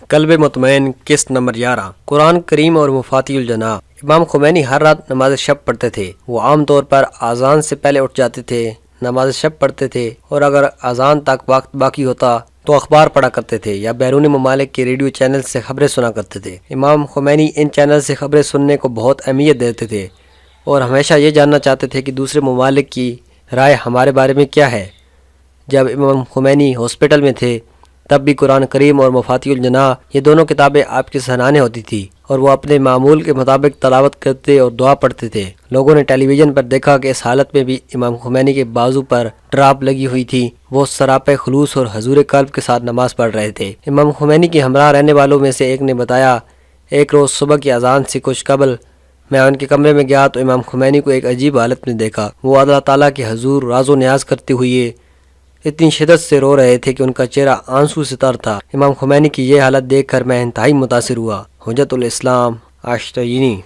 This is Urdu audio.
قلب مطمئن قسط نمبر 11 قرآن کریم اور مفاتیح الجناح۔ امام خمینی ہر رات نماز شب پڑھتے تھے۔ وہ عام طور پر اذان سے پہلے اٹھ جاتے تھے، نماز شب پڑھتے تھے، اور اگر اذان تک وقت باقی ہوتا تو اخبار پڑھا کرتے تھے یا بیرونی ممالک کے ریڈیو چینل سے خبریں سنا کرتے تھے۔ امام خمینی ان چینل سے خبریں سننے کو بہت اہمیت دیتے تھے اور ہمیشہ یہ جاننا چاہتے تھے کہ دوسرے ممالک کی رائے ہمارے بارے میں کیا ہے۔ جب امام خمینی ہاسپٹل میں تھے تب بھی قرآن کریم اور مفاتیح الجناح یہ دونوں کتابیں آپ کی سراہنے ہوتی تھی اور وہ اپنے معمول کے مطابق تلاوت کرتے اور دعا پڑھتے تھے۔ لوگوں نے ٹیلی ویژن پر دیکھا کہ اس حالت میں بھی امام خمینی کے بازو پر ڈراپ لگی ہوئی تھی۔ وہ سراپے خلوص اور حضور قلب کے ساتھ نماز پڑھ رہے تھے۔ امام خمینی کے ہمراہ رہنے والوں میں سے ایک نے بتایا، ایک روز صبح کی اذان سے کچھ قبل میں ان کے کمرے میں گیا تو امام خمینی کو ایک عجیب حالت میں دیکھا۔ وہ اللہ تعالیٰ کے حضور راز و نیاز کرتے ہوئے اتنی شدت سے رو رہے تھے کہ ان کا چہرہ آنسو سے تر تھا۔ امام خمینی کی یہ حالت دیکھ کر میں انتہائی متاثر ہوا۔ حجت الاسلام آشتینی۔